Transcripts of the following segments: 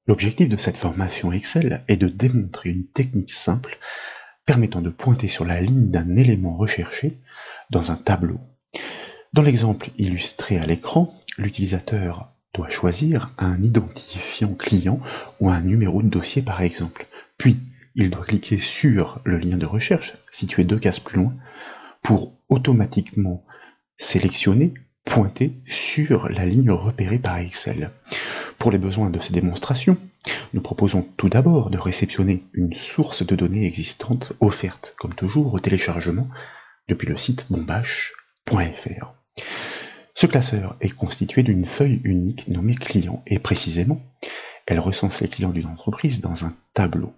L'objectif de cette formation Excel est de démontrer une technique simple permettant de pointer sur la ligne d'un élément recherché dans un tableau. Dans l'exemple illustré à l'écran, l'utilisateur doit choisir un identifiant client ou un numéro de dossier par exemple. Puis, il doit cliquer sur le lien de recherche, situé 2 cases plus loin, pour automatiquement sélectionner, pointer sur la ligne repérée par Excel. Pour les besoins de ces démonstrations, nous proposons tout d'abord de réceptionner une source de données existante offerte, comme toujours, au téléchargement depuis le site bombache.fr. Ce classeur est constitué d'une feuille unique nommée client et précisément, elle recense les clients d'une entreprise dans un tableau.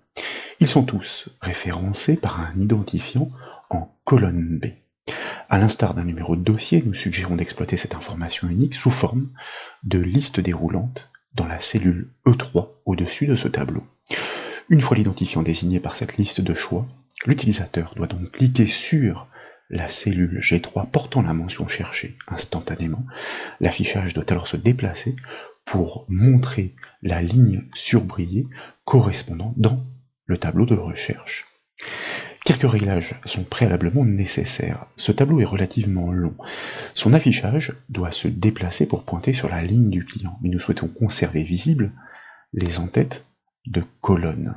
Ils sont tous référencés par un identifiant en colonne B. À l'instar d'un numéro de dossier, nous suggérons d'exploiter cette information unique sous forme de liste déroulante dans la cellule E3 au-dessus de ce tableau. Une fois l'identifiant désigné par cette liste de choix, l'utilisateur doit donc cliquer sur la cellule G3 portant la mention cherchée instantanément. L'affichage doit alors se déplacer pour montrer la ligne surbrillée correspondant dans le tableau de recherche. Quelques réglages sont préalablement nécessaires. Ce tableau est relativement long. Son affichage doit se déplacer pour pointer sur la ligne du client, mais nous souhaitons conserver visibles les en-têtes de colonnes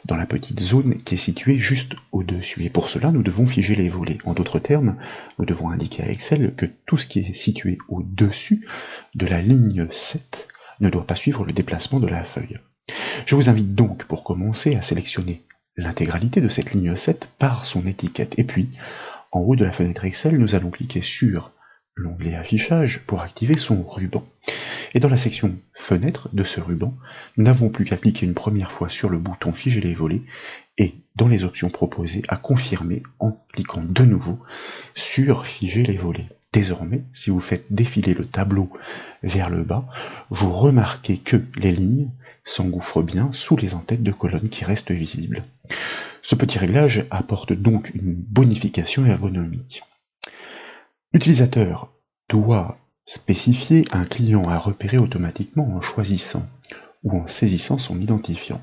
dans la petite zone qui est située juste au-dessus. Et pour cela, nous devons figer les volets. En d'autres termes, nous devons indiquer à Excel que tout ce qui est situé au-dessus de la ligne 7 ne doit pas suivre le déplacement de la feuille. Je vous invite donc, pour commencer, à sélectionner l'intégralité de cette ligne 7 par son étiquette. Et puis, en haut de la fenêtre Excel, nous allons cliquer sur l'onglet Affichage pour activer son ruban. Et dans la section Fenêtre de ce ruban, nous n'avons plus qu'à cliquer une première fois sur le bouton Figer les volets et, dans les options proposées, à confirmer en cliquant de nouveau sur Figer les volets. Désormais, si vous faites défiler le tableau vers le bas, vous remarquez que les lignes s'engouffrent bien sous les en-têtes de colonnes qui restent visibles. Ce petit réglage apporte donc une bonification ergonomique. L'utilisateur doit spécifier un client à repérer automatiquement en choisissant ou en saisissant son identifiant.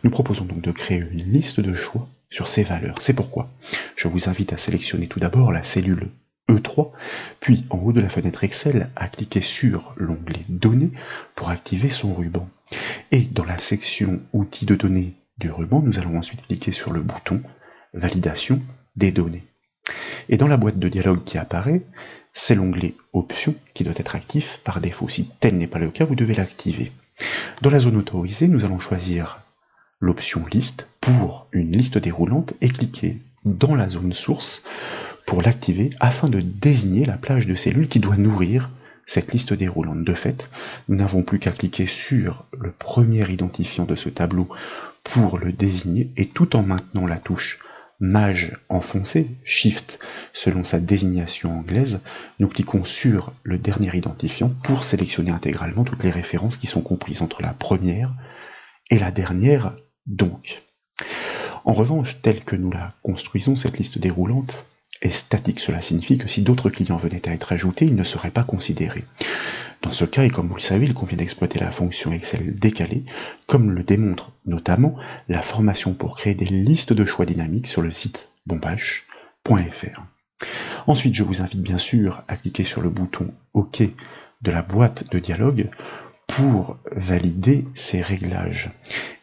Nous proposons donc de créer une liste de choix sur ces valeurs. C'est pourquoi je vous invite à sélectionner tout d'abord la cellule E3, puis en haut de la fenêtre Excel, à cliquer sur l'onglet Données pour activer son ruban. Et dans la section Outils de données du ruban, nous allons ensuite cliquer sur le bouton Validation des données. Et dans la boîte de dialogue qui apparaît, c'est l'onglet Options qui doit être actif par défaut. Si tel n'est pas le cas, vous devez l'activer. Dans la zone autorisée, nous allons choisir l'option Liste pour une liste déroulante et cliquer dans la zone source pour l'activer afin de désigner la plage de cellules qui doit nourrir cette liste déroulante. De fait, nous n'avons plus qu'à cliquer sur le premier identifiant de ce tableau pour le désigner et tout en maintenant la touche Maj enfoncé, Shift selon sa désignation anglaise, nous cliquons sur le dernier identifiant pour sélectionner intégralement toutes les références qui sont comprises entre la première et la dernière donc. En revanche, telle que nous la construisons, cette liste déroulante est statique. Cela signifie que si d'autres clients venaient à être ajoutés, ils ne seraient pas considérés. Dans ce cas, et comme vous le savez, il convient d'exploiter la fonction Excel décalée, comme le démontre notamment la formation pour créer des listes de choix dynamiques sur le site bombache.fr. Ensuite, je vous invite bien sûr à cliquer sur le bouton OK de la boîte de dialogue pour valider ces réglages.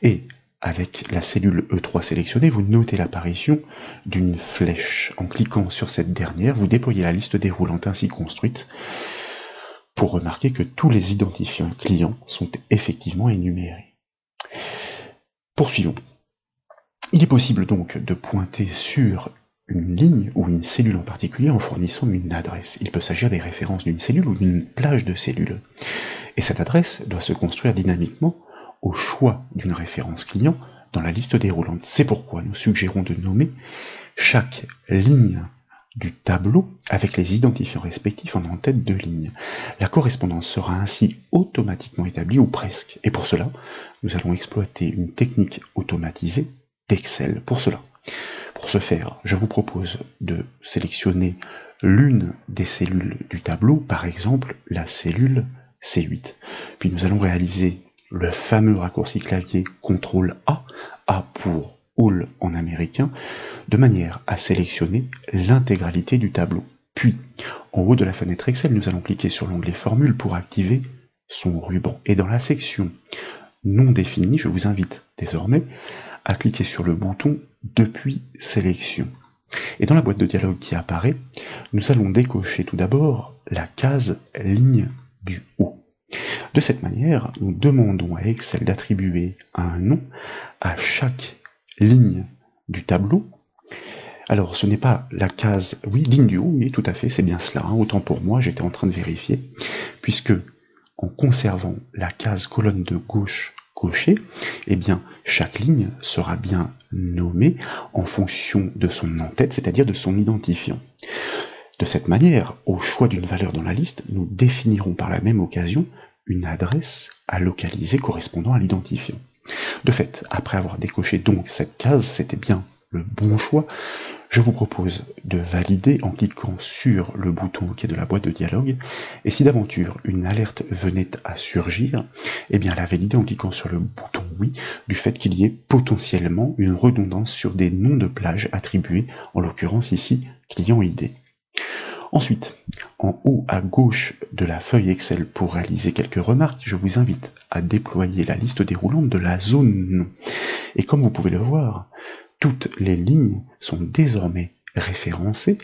Et avec la cellule E3 sélectionnée, vous notez l'apparition d'une flèche. En cliquant sur cette dernière, vous déployez la liste déroulante ainsi construite pour remarquer que tous les identifiants clients sont effectivement énumérés. Poursuivons. Il est possible donc de pointer sur une ligne ou une cellule en particulier en fournissant une adresse. Il peut s'agir des références d'une cellule ou d'une plage de cellules. Et cette adresse doit se construire dynamiquement au choix d'une référence client dans la liste déroulante. C'est pourquoi nous suggérons de nommer chaque ligne du tableau avec les identifiants respectifs en en-tête de ligne. La correspondance sera ainsi automatiquement établie ou presque. Et pour cela, nous allons exploiter une technique automatisée d'Excel. Pour ce faire, je vous propose de sélectionner l'une des cellules du tableau, par exemple la cellule C8. Puis nous allons réaliser le fameux raccourci clavier CTRL-A, A pour All en américain, de manière à sélectionner l'intégralité du tableau. Puis, en haut de la fenêtre Excel, nous allons cliquer sur l'onglet Formule pour activer son ruban. Et dans la section non définie, je vous invite désormais à cliquer sur le bouton Depuis sélection. Et dans la boîte de dialogue qui apparaît, nous allons décocher tout d'abord la case ligne du haut. De cette manière, nous demandons à Excel d'attribuer un nom à chaque ligne du tableau. Alors, ce n'est pas la case, oui, ligne du haut, oui, tout à fait, c'est bien cela, hein, autant pour moi, j'étais en train de vérifier, puisque en conservant la case colonne de gauche cochée, eh bien, chaque ligne sera bien nommée en fonction de son en-tête, c'est-à-dire de son identifiant. De cette manière, au choix d'une valeur dans la liste, nous définirons par la même occasion une adresse à localiser correspondant à l'identifiant. De fait, après avoir décoché donc cette case, c'était bien le bon choix, je vous propose de valider en cliquant sur le bouton OK de la boîte de dialogue, et si d'aventure une alerte venait à surgir, eh bien la valider en cliquant sur le bouton oui, du fait qu'il y ait potentiellement une redondance sur des noms de plage attribués, en l'occurrence ici client ID. Ensuite, en haut à gauche de la feuille Excel pour réaliser quelques remarques, je vous invite à déployer la liste déroulante de la zone nom. Et comme vous pouvez le voir, toutes les lignes sont désormais référencées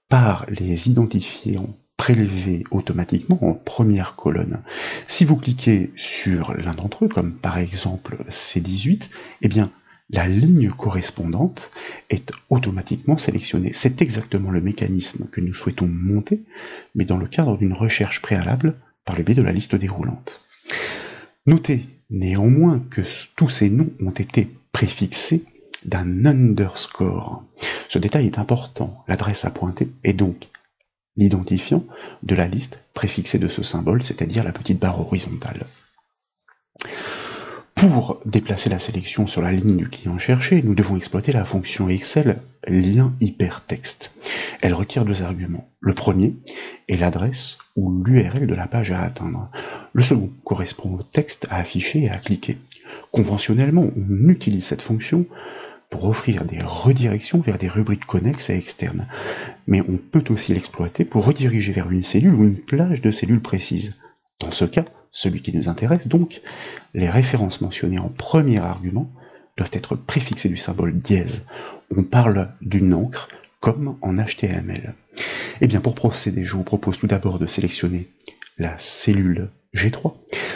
par les identifiants prélevés automatiquement en première colonne. Si vous cliquez sur l'un d'entre eux, comme par exemple C18, eh bien, la ligne correspondante est automatiquement sélectionnée. C'est exactement le mécanisme que nous souhaitons monter, mais dans le cadre d'une recherche préalable par le biais de la liste déroulante. Notez néanmoins que tous ces noms ont été préfixés d'un underscore. Ce détail est important, l'adresse à pointer est donc l'identifiant de la liste préfixée de ce symbole, c'est-à-dire la petite barre horizontale. Pour déplacer la sélection sur la ligne du client cherché, nous devons exploiter la fonction Excel lien hypertexte. Elle requiert deux arguments. Le premier est l'adresse ou l'URL de la page à atteindre. Le second correspond au texte à afficher et à cliquer. Conventionnellement, on utilise cette fonction pour offrir des redirections vers des rubriques connexes et externes. Mais on peut aussi l'exploiter pour rediriger vers une cellule ou une plage de cellules précises. Dans ce cas, celui qui nous intéresse donc, les références mentionnées en premier argument doivent être préfixées du symbole dièse. On parle d'une encre comme en HTML. Et bien pour procéder, je vous propose tout d'abord de sélectionner la cellule G3,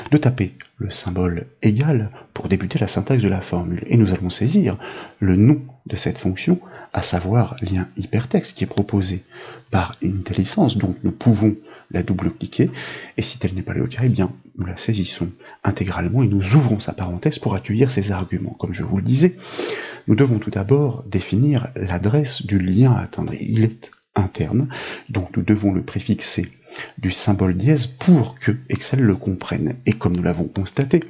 de taper le symbole égal pour débuter la syntaxe de la formule. Et nous allons saisir le nom de cette fonction, à savoir lien hypertexte, qui est proposé par IntelliSense, donc nous pouvons la double-cliquer, et si tel n'est pas le cas, eh bien nous la saisissons intégralement et nous ouvrons sa parenthèse pour accueillir ces arguments. Comme je vous le disais, nous devons tout d'abord définir l'adresse du lien à atteindre. Il est interne, donc nous devons le préfixer du symbole dièse pour que Excel le comprenne. Et comme nous l'avons constaté,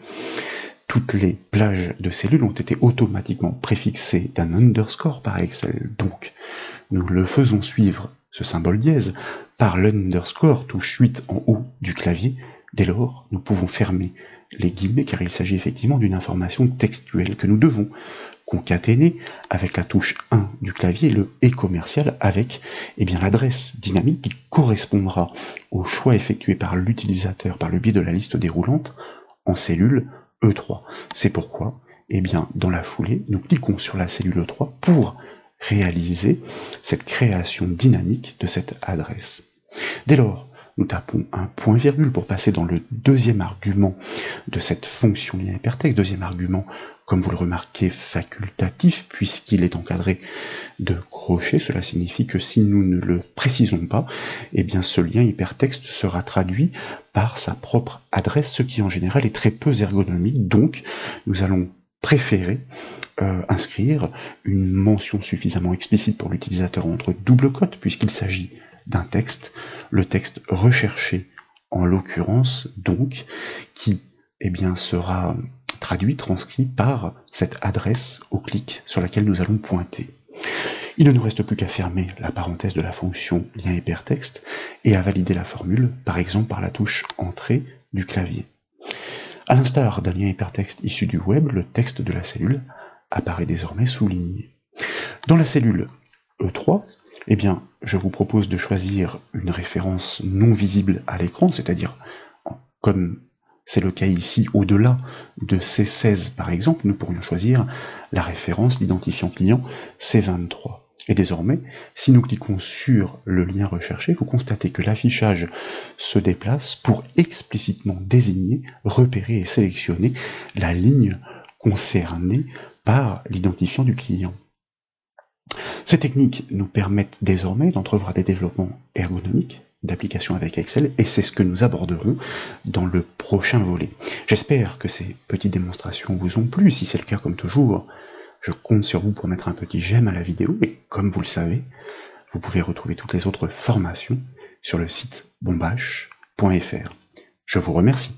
toutes les plages de cellules ont été automatiquement préfixées d'un underscore par Excel. Donc, nous le faisons suivre, ce symbole dièse, par l'underscore, touche 8 en haut du clavier. Dès lors, nous pouvons fermer les guillemets car il s'agit effectivement d'une information textuelle que nous devons concaténer avec la touche 1 du clavier, le et commercial avec l'adresse dynamique qui correspondra au choix effectué par l'utilisateur par le biais de la liste déroulante en cellule E3. C'est pourquoi, dans la foulée, nous cliquons sur la cellule E3 pour réaliser cette création dynamique de cette adresse. Dès lors, nous tapons un point-virgule pour passer dans le deuxième argument de cette fonction lien hypertexte. Deuxième argument, comme vous le remarquez, facultatif, puisqu'il est encadré de crochets. Cela signifie que si nous ne le précisons pas, ce lien hypertexte sera traduit par sa propre adresse, ce qui en général est très peu ergonomique. Donc, nous allons préférer inscrire une mention suffisamment explicite pour l'utilisateur entre double cote, puisqu'il s'agit d'un texte, le texte recherché en l'occurrence, donc, qui sera traduit, transcrit par cette adresse au clic sur laquelle nous allons pointer. Il ne nous reste plus qu'à fermer la parenthèse de la fonction lien hypertexte et à valider la formule, par exemple par la touche entrée du clavier. À l'instar d'un lien hypertexte issu du web, le texte de la cellule apparaît désormais souligné. Dans la cellule E3, eh bien, je vous propose de choisir une référence non visible à l'écran, c'est-à-dire, comme c'est le cas ici, au-delà de C16 par exemple, nous pourrions choisir la référence d'identifiant client C23. Et désormais, si nous cliquons sur le lien recherché, vous constatez que l'affichage se déplace pour explicitement désigner, repérer et sélectionner la ligne concernée par l'identifiant du client. Ces techniques nous permettent désormais d'entrevoir des développements ergonomiques d'applications avec Excel, et c'est ce que nous aborderons dans le prochain volet. J'espère que ces petites démonstrations vous ont plu. Si c'est le cas, comme toujours, je compte sur vous pour mettre un petit j'aime à la vidéo, et comme vous le savez, vous pouvez retrouver toutes les autres formations sur le site bombache.fr. Je vous remercie.